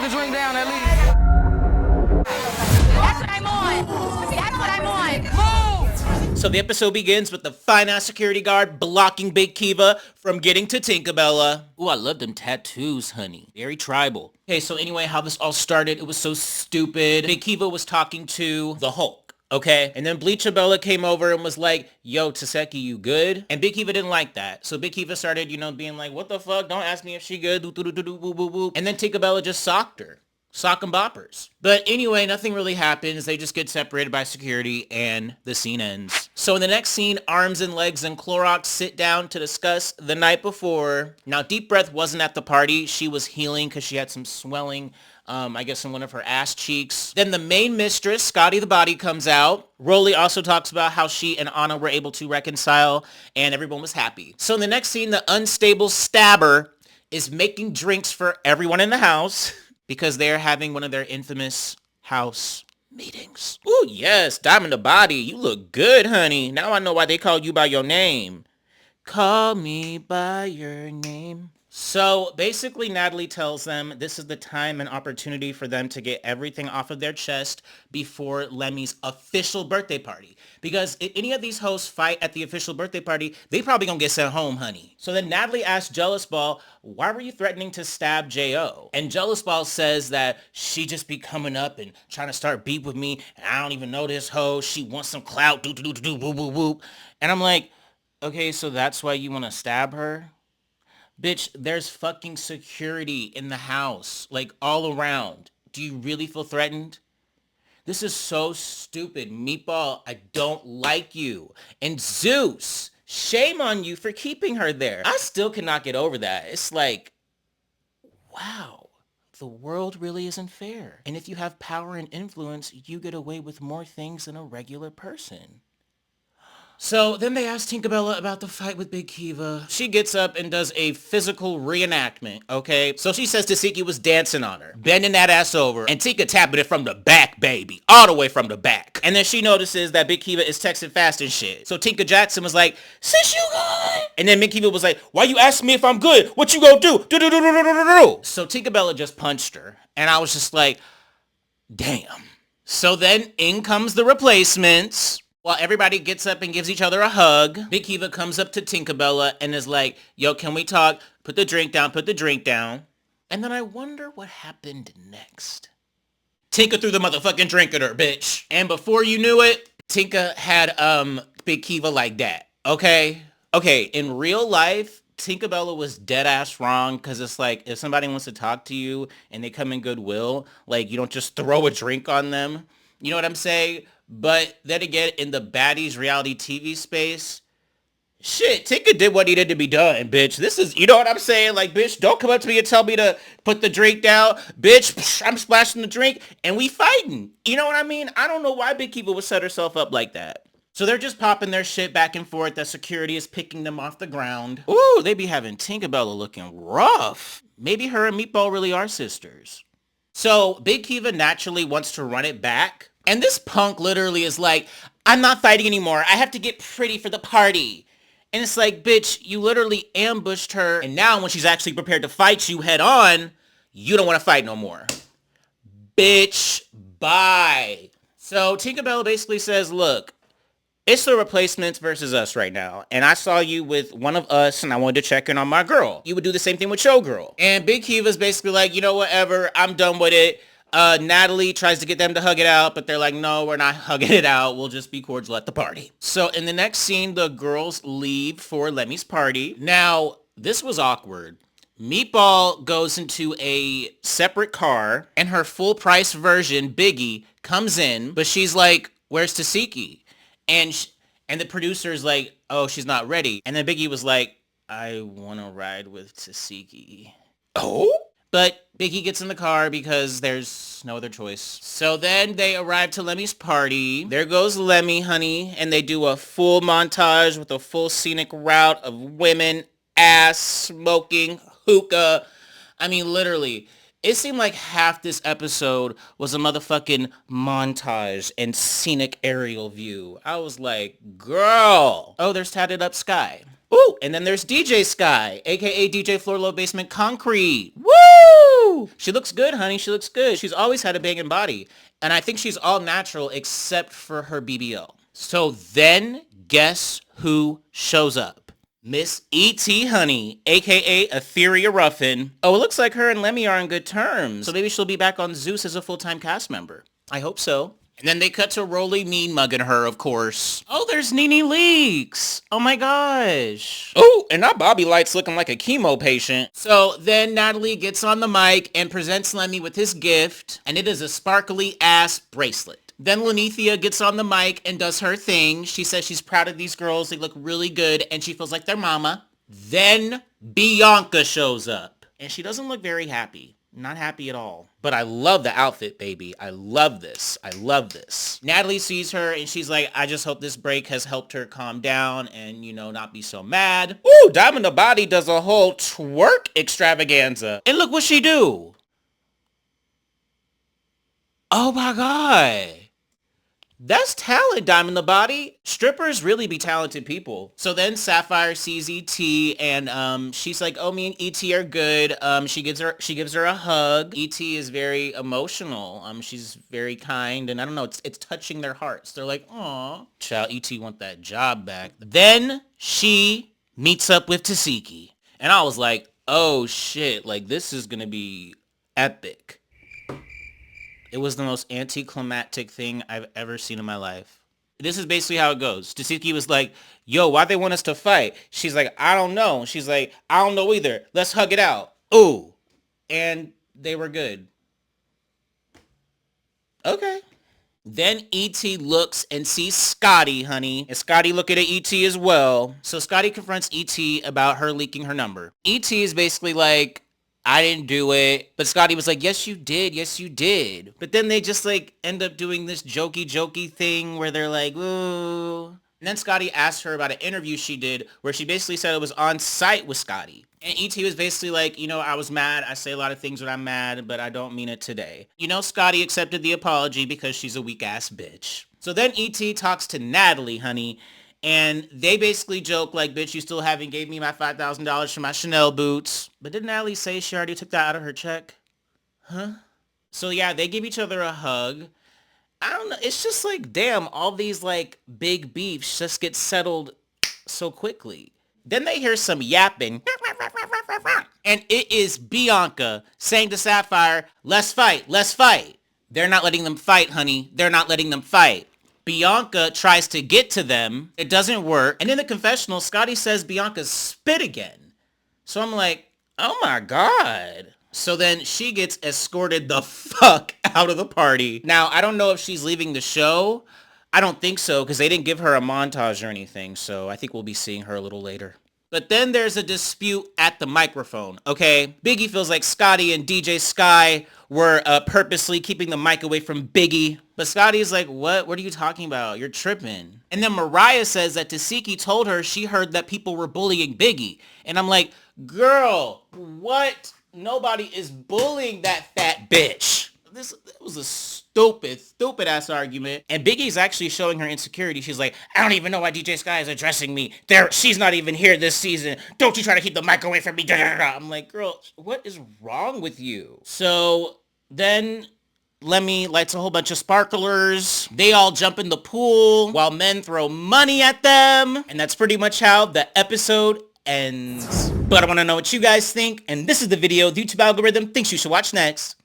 the drink down at least. That's what I'm on. That's what I'm on. Move! So the episode begins with the fine-ass security guard blocking Big Keva from getting to Tinkabella. Ooh, I love them tattoos, honey. Very tribal. Okay, so anyway, how this all started, it was so stupid. Big Keva was talking to the Hulk. Okay, and then Bleachabella came over and was like, yo, Taseki, you good? And Big Keva didn't like that. So Big Keva started, being like, what the fuck? Don't ask me if she good. And then Tinkabella just socked her. Sock and boppers. But anyway, nothing really happens. They just get separated by security and the scene ends. So in the next scene, Arms and Legs and Clorox sit down to discuss the night before. Now, Deep Breath wasn't at the party. She was healing because she had some swelling, I guess, in one of her ass cheeks. Then the main mistress, Scotty the Body, comes out. Rolly also talks about how she and Anna were able to reconcile and everyone was happy. So in the next scene, the unstable stabber is making drinks for everyone in the house because they're having one of their infamous house meetings. Ooh, yes, Diamond the Body, you look good, honey. Now I know why they call you by your name. Call me by your name. So basically Natalie tells them this is the time and opportunity for them to get everything off of their chest before Lemmie's official birthday party. Because if any of these hosts fight at the official birthday party, they probably gonna get sent home, honey. So then Natalie asks Jealous Ball, why were you threatening to stab J.O.? And Jealous Ball says that she just be coming up and trying to start beef with me. And I don't even know this hoe. She wants some clout. Do, whoop, whoop, whoop. And I'm like, okay, so that's why you want to stab her? Bitch, there's fucking security in the house, like all around. Do you really feel threatened? This is so stupid. Meatball, I don't like you. And Zeus, shame on you for keeping her there. I still cannot get over that. It's like, wow, the world really isn't fair. And if you have power and influence, you get away with more things than a regular person. So then they ask Tinkabella about the fight with Big Keva. She gets up and does a physical reenactment, okay? So she says Taseki was dancing on her, bending that ass over, and Tinka tapping it from the back, baby. All the way from the back. And then she notices that Big Keva is texting fast and shit. So Tinka Jackson was like, sis, you good? And then Big Keva was like, why you asking me if I'm good? What you gonna do? Do. So Tinkabella just punched her. And I was just like, damn. So then in comes the replacements. While everybody gets up and gives each other a hug, Big Keva comes up to Tinkabella and is like, yo, can we talk? Put the drink down, put the drink down. And then I wonder what happened next. Tinka threw the motherfucking drink at her, bitch. And before you knew it, Tinka had Big Keva like that, okay? Okay, in real life, Tinkabella was dead ass wrong because it's like, if somebody wants to talk to you and they come in goodwill, like, you don't just throw a drink on them. You know what I'm saying? But then again, in the Baddies reality TV space, shit, Tinka did what needed to be done, bitch. This is, you know what I'm saying? Like, bitch, don't come up to me and tell me to put the drink down. Bitch, I'm splashing the drink and we fighting. You know what I mean? I don't know why Big Keva would set herself up like that. So they're just popping their shit back and forth. The security is picking them off the ground. Ooh, they be having Tinkabella looking rough. Maybe her and Meatball really are sisters. So Big Keva naturally wants to run it back. And this punk literally is like, I'm not fighting anymore. I have to get pretty for the party. And it's like, bitch, you literally ambushed her. And now when she's actually prepared to fight you head on, you don't want to fight no more. Bitch, bye. So Tinkabella basically says, look, it's the replacements versus us right now. And I saw you with one of us and I wanted to check in on my girl. You would do the same thing with your girl. And Big Keva's basically like, you know, whatever, I'm done with it. Natalie tries to get them to hug it out, but they're like, no, we're not hugging it out. We'll just be cordial at the party. So in the next scene, the girls leave for Lemmie's party. Now, this was awkward. Meatball goes into a separate car and her full price version, Biggie, comes in, but she's like, where's Taseki? And the producer's like, oh, she's not ready. And then Biggie was like, I want to ride with Taseki. Oh? But Biggie gets in the car because there's no other choice. So then they arrive to Lemmie's party. There goes Lemmie, honey. And they do a full montage with a full scenic route of women, ass, smoking, hookah. I mean, literally. It seemed like half this episode was a motherfucking montage and scenic aerial view. I was like, girl. Oh, there's Tatted Up Sky. Ooh, and then there's DJ Sky, a.k.a. DJ Floor Low Basement Concrete. Woo! Woo! She looks good, honey. She looks good. She's always had a banging body. And I think she's all natural except for her BBL. So then guess who shows up? Miss E.T. Honey, aka Etheria Ruffin. Oh, it looks like her and Lemmie are on good terms. So maybe she'll be back on Zeus as a full-time cast member. I hope so. And then they cut to Rolly mean mugging her, of course. Oh, there's Nene Leakes. Oh my gosh. Oh, and now Bobby Light's looking like a chemo patient. So then Natalie gets on the mic and presents Lemmie with his gift, and it is a sparkly ass bracelet. Then Lanithia gets on the mic and does her thing. She says she's proud of these girls. They look really good, and she feels like their mama. Then Bianca shows up, and she doesn't look very happy. Not happy at all. But I love the outfit, baby. I love this. I love this. Natalie sees her and she's like, I just hope this break has helped her calm down and, you know, not be so mad. Ooh, Diamond the Body does a whole twerk extravaganza. And look what she do. Oh my God. That's talent, Diamond the Body. Strippers really be talented people. So then Sapphire sees E.T. and she's like, oh, me and E.T. are good. She gives her a hug. E.T. is very emotional. She's very kind, and I don't know, it's touching their hearts. They're like, aw. Child, E.T. want that job back. Then she meets up with Tasiki. And I was like, oh shit, like this is gonna be epic. It was the most anticlimactic thing I've ever seen in my life. This is basically how it goes. Tasiki was like, yo, why they want us to fight? She's like, I don't know. She's like, I don't know either. Let's hug it out. Ooh. And they were good. Okay. Then E.T. looks and sees Scotty, honey. And Scotty looking at E.T. as well. So Scotty confronts E.T. about her leaking her number. E.T. is basically like, I didn't do it. But Scotty was like, yes, you did. Yes, you did. But then they just like end up doing this jokey thing where they're like, ooh. And then Scotty asked her about an interview she did where she basically said it was on site with Scotty. And E.T. was basically like, you know, I was mad. I say a lot of things when I'm mad, but I don't mean it today. You know, Scotty accepted the apology because she's a weak ass bitch. So then E.T. talks to Natalie, honey. And they basically joke like, bitch, you still haven't gave me my $5,000 for my Chanel boots. But didn't Natalie say she already took that out of her check? Huh? So yeah, they give each other a hug. I don't know. It's just like, damn, all these like big beefs just get settled so quickly. Then they hear some yapping. And it is Bianca saying to Sapphire, let's fight, let's fight. They're not letting them fight, honey. They're not letting them fight. Bianca tries to get to them. It doesn't work. And in the confessional, Scotty says Bianca spit again. So I'm like, oh my God. So then she gets escorted the fuck out of the party. Now, I don't know if she's leaving the show. I don't think so because they didn't give her a montage or anything. So I think we'll be seeing her a little later. But then there's a dispute at the microphone, okay? Biggie feels like Scotty and DJ Sky were purposely keeping the mic away from Biggie. But Scotty's like, what? What are you talking about? You're tripping. And then Mariah says that Tasiki told her she heard that people were bullying Biggie. And I'm like, girl, what? Nobody is bullying that fat bitch. This was a stupid ass argument. And Biggie's actually showing her insecurity. She's like, I don't even know why DJ Sky is addressing me. She's not even here this season. Don't you try to keep the mic away from me. I'm like, girl, what is wrong with you? So then Lemmie lights a whole bunch of sparklers. They all jump in the pool while men throw money at them. And that's pretty much how the episode ends. But I want to know what you guys think. And this is the video the YouTube algorithm thinks you should watch next.